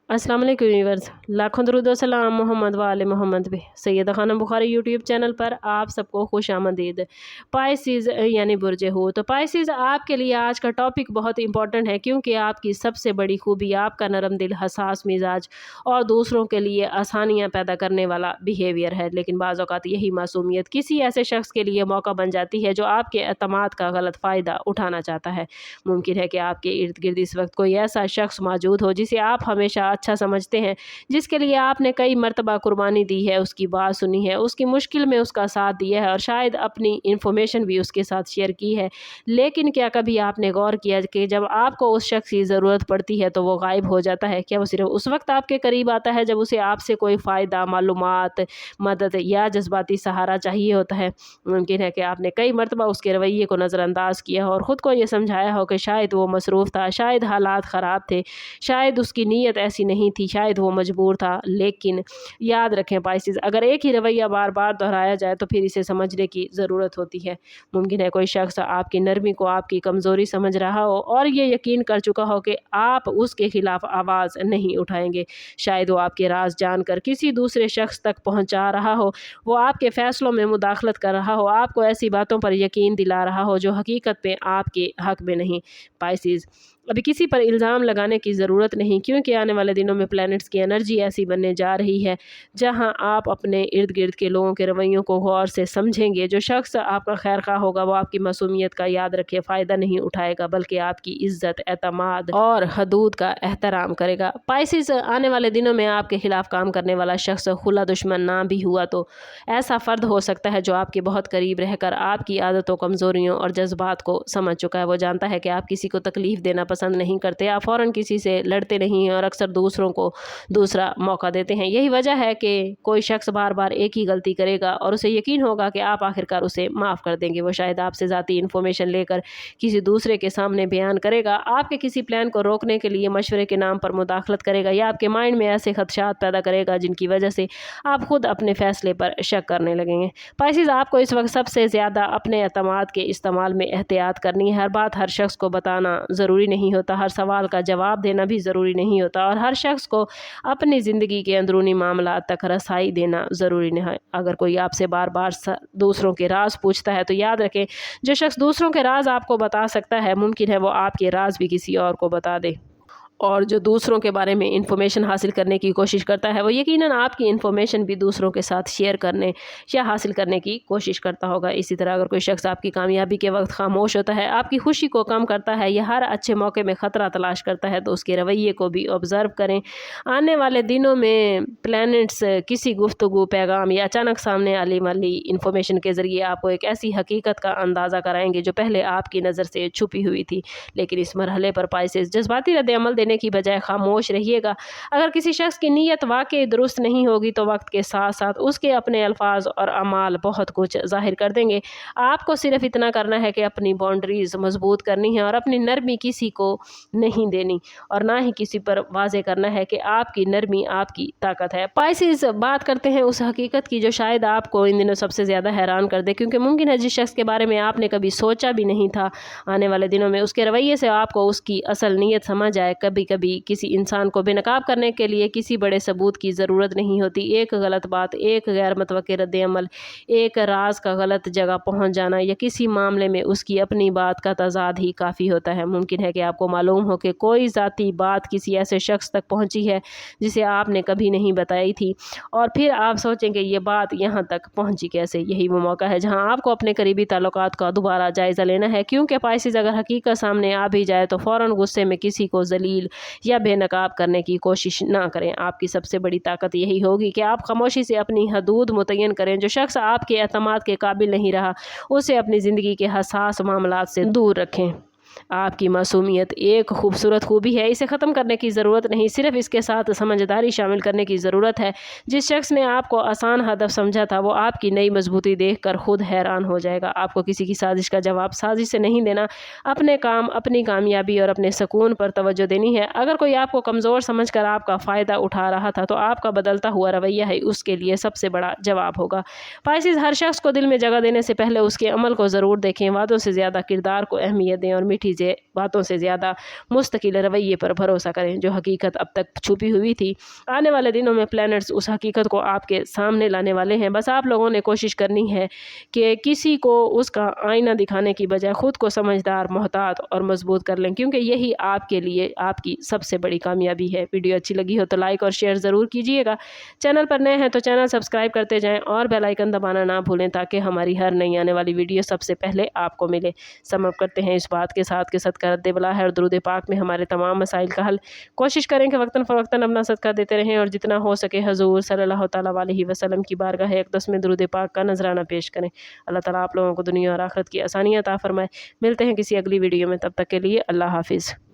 अस्सलाम वालेकुम व्यूअर्स, लाखों दरूद व सलाम मोहम्मद व आले मोहम्मद पे। सैयदा खानम बुखारी यूट्यूब चैनल पर आप सबको खुश आमदीद। पाइसेस यानी बुर्ज हूत। तो पाइसेस आपके लिए आज का टॉपिक बहुत इंपॉर्टेंट है, क्योंकि आपकी सबसे बड़ी खूबी आपका नरम दिल, हसास मिजाज और दूसरों के लिए आसानियाँ पैदा करने वाला बिहेवियर है। लेकिन बाज़ औक़ात यही मासूमियत किसी ऐसे शख्स के लिए मौका बन जाती है जो आपके एतमाद का गलत फ़ायदा उठाना चाहता है। मुमकिन है कि आपके इर्द गिर्द इस वक्त कोई ऐसा शख्स मौजूद हो जिसे आप हमेशा अच्छा समझते हैं, जिसके लिए आपने कई मर्तबा कुर्बानी दी है, उसकी बात सुनी है, उसकी मुश्किल में उसका साथ दिया है और शायद अपनी इन्फॉर्मेशन भी उसके साथ शेयर की है। लेकिन क्या कभी आपने गौर किया कि जब आपको उस शख्स की ज़रूरत पड़ती है तो वो गायब हो जाता है? क्या वो सिर्फ उस वक्त आपके करीब आता है जब उसे आपसे कोई फ़ायदा, मालूमात, मदद या जज्बाती सहारा चाहिए होता है? मुमकिन है कि आपने कई मर्तबा उसके रवैये को नज़रअंदाज किया हो और ख़ुद को ये समझाया हो कि शायद वो मसरूफ़ था, शायद हालात ख़राब थे, शायद उसकी नीयत ऐसी नहीं थी, शायद वो मजबूर था। लेकिन याद रखें पाइसेस, अगर एक ही रवैया बार बार दोहराया जाए तो फिर इसे समझने की ज़रूरत होती है। मुमकिन है कोई शख्स आपकी नरमी को आपकी कमज़ोरी समझ रहा हो और ये यकीन कर चुका हो कि आप उसके खिलाफ आवाज़ नहीं उठाएंगे। शायद वो आपके राज जानकर किसी दूसरे शख्स तक पहुँचा रहा हो, वो आपके फ़ैसलों में मुदाखलत कर रहा हो, आपको ऐसी बातों पर यकीन दिला रहा हो जो हकीकत में आपके हक़ में नहीं। पाइसेस, अभी किसी पर इल्ज़ाम लगाने की ज़रूरत नहीं, क्योंकि आने वाले दिनों में प्लैनेट्स की एनर्जी ऐसी बनने जा रही है जहां आप अपने इर्द गिर्द के लोगों के रवैयों को गौर से समझेंगे। जो शख्स आपका खैर खा होगा वो आपकी मासूमियत का, याद रखिए, फ़ायदा नहीं उठाएगा, बल्कि आपकी इज़्ज़त, एतमाद और हदूद का एहतराम करेगा। पाइसेस, आने वाले दिनों में आपके खिलाफ काम करने वाला शख्स खुला दुश्मन ना भी हुआ तो ऐसा फ़र्द हो सकता है जो आपके बहुत करीब रहकर आपकी आदतों, कमज़ोरियों और जज्बात को समझ चुका है। वो जानता है कि आप किसी को तकलीफ़ देना पसंद नहीं करते, आप फ़ौरन किसी से लड़ते नहीं हैं और अक्सर दूसरों को दूसरा मौका देते हैं। यही वजह है कि कोई शख्स बार बार एक ही गलती करेगा और उसे यकीन होगा कि आप आखिरकार उसे माफ़ कर देंगे। वो शायद आपसे ज़ाती इन्फॉर्मेशन लेकर किसी दूसरे के सामने बयान करेगा, आपके किसी प्लान को रोकने के लिए मशवरे के नाम पर मुदाखलत करेगा या आपके माइंड में ऐसे खदशात पैदा करेगा जिनकी वजह से आप खुद अपने फ़ैसले पर शक करने लगेंगे। पाइसेस, आपको इस वक्त सबसे ज़्यादा अपने एतमाद के इस्तेमाल में एहतियात करनी है। हर बात हर शख्स को बताना ज़रूरी नहीं होता, हर सवाल का जवाब देना भी ज़रूरी नहीं होता और हर शख्स को अपनी ज़िंदगी के अंदरूनी मामला तक रसाई देना ज़रूरी नहीं है। अगर कोई आपसे बार बार दूसरों के राज पूछता है तो याद रखें, जो शख्स दूसरों के राज आपको बता सकता है, मुमकिन है वो आपके राज भी किसी और को बता दे। और जो दूसरों के बारे में इंफॉर्मेशन हासिल करने की कोशिश करता है वो यकीनन आपकी इंफॉर्मेशन भी दूसरों के साथ शेयर करने या हासिल करने की कोशिश करता होगा। इसी तरह अगर कोई शख्स आपकी कामयाबी के वक्त खामोश होता है, आपकी खुशी को कम करता है या हर अच्छे मौके में ख़तरा तलाश करता है, तो उसके रवैये को भी ऑब्ज़र्व करें। आने वाले दिनों में प्लैनेट्स किसी गुफ्तगू, पैगाम या अचानक सामने आने वाली इंफॉर्मेशन के ज़रिए आपको एक ऐसी हकीकत का अंदाज़ा कराएंगे जो पहले आपकी नज़र से छुपी हुई थी। लेकिन इस मरहले पर पाइसेस, जज्बाती रद्द-ए-अमल देने की बजाय खामोश रहिएगा। अगर किसी शख्स की नीयत वाकई दुरुस्त नहीं होगी तो वक्त के साथ साथ उसके अपने अल्फाज और अमाल बहुत कुछ जाहिर कर देंगे। आपको सिर्फ इतना करना है कि अपनी बाउंड्रीज मजबूत करनी है और अपनी नरमी किसी को नहीं देनी और ना ही किसी पर वाजे करना है कि आपकी नरमी आपकी ताकत है। पाइसेस, बात करते हैं उस हकीकत की जो शायद आपको इन दिनों सबसे ज़्यादा हैरान कर दे, क्योंकि मुमकिन है जिस शख्स के बारे में आपने कभी सोचा भी नहीं था, आने वाले दिनों में उसके रवैये से आपको उसकी असल नीयत समझ आए। कभी कभी किसी इंसान को बेनकाब करने के लिए किसी बड़े सबूत की ज़रूरत नहीं होती। एक गलत बात, एक गैर मुतवक्किल रद्द-ए-अमल, एक राज का गलत जगह पहुंच जाना या किसी मामले में उसकी अपनी बात का तज़ाद ही काफ़ी होता है। मुमकिन है कि आपको मालूम हो कि कोई ज़ाती बात किसी ऐसे शख्स तक पहुंची है जिसे आपने कभी नहीं बताई थी और फिर आप सोचेंगे ये बात यहाँ तक पहुँची कैसे। यही वो मौका है जहाँ आपको अपने करीबी ताल्लुकात का दोबारा जायज़ा लेना है, क्योंकि पाइसेस, अगर हकीकत सामने आ भी जाए तो फ़ौरन गुस्से में किसी को जलील या बेनकाब करने की कोशिश ना करें। आपकी सबसे बड़ी ताकत यही होगी कि आप खामोशी से अपनी हदूद मुतय्यन करें। जो शख्स आपके एतमाद के काबिल नहीं रहा उसे अपनी ज़िंदगी के हसास मामलात से दूर रखें। आपकी मासूमियत एक खूबसूरत खूबी है, इसे ख़त्म करने की ज़रूरत नहीं, सिर्फ इसके साथ समझदारी शामिल करने की ज़रूरत है। जिस शख्स ने आपको आसान हदफ समझा था वो आपकी नई मजबूती देखकर खुद हैरान हो जाएगा। आपको किसी की साजिश का जवाब साजिश से नहीं देना, अपने काम, अपनी कामयाबी और अपने सुकून पर तवज्जो देनी है। अगर कोई आपको कमज़ोर समझकर आपका फ़ायदा उठा रहा था तो आपका बदलता हुआ रवैया है उसके लिए सबसे बड़ा जवाब होगा। पाइसेस, हर शख्स को दिल में जगह देने से पहले उसके अमल को ज़रूर देखें। वादों से ज़्यादा किरदार को अहमियत दें और मीठी झूठी बातों से ज़्यादा मुस्तकिल रवैये पर भरोसा करें। जो हकीकत अब तक छुपी हुई थी, आने वाले दिनों में प्लैनेट्स उस हकीकत को आपके सामने लाने वाले हैं। बस आप लोगों ने कोशिश करनी है कि किसी को उसका आईना दिखाने की बजाय खुद को समझदार, मोहतात और मजबूत कर लें, क्योंकि यही आपके लिए आपकी सबसे बड़ी कामयाबी है। वीडियो अच्छी लगी हो तो लाइक और शेयर ज़रूर कीजिएगा। चैनल पर नए हैं तो चैनल सब्सक्राइब करते जाएं और बेल आइकन दबाना ना भूलें, ताकि हमारी हर नई आने वाली वीडियो सबसे पहले आपको मिले। समाप्त करते हैं इस बात के साथ कि सदका रद्द बला है और दुरूद पाक में हमारे तमाम मसाइल का हल। कोशिश करें कि वक्तन फ़वक्तन अपना सदका देते रहें और जितना हो सके हजूर सल्लल्लाहु तआला अलैहि वसल्लम की बारगाह अक़दस में दुरूद पाक का नजराना पेश करें। अल्लाह ताला आप लोगों को दुनिया और आखिरत की आसानियाँ अता फरमाए। मिलते हैं किसी अगली वीडियो में, तब तक के लिए अल्लाह हाफिज़।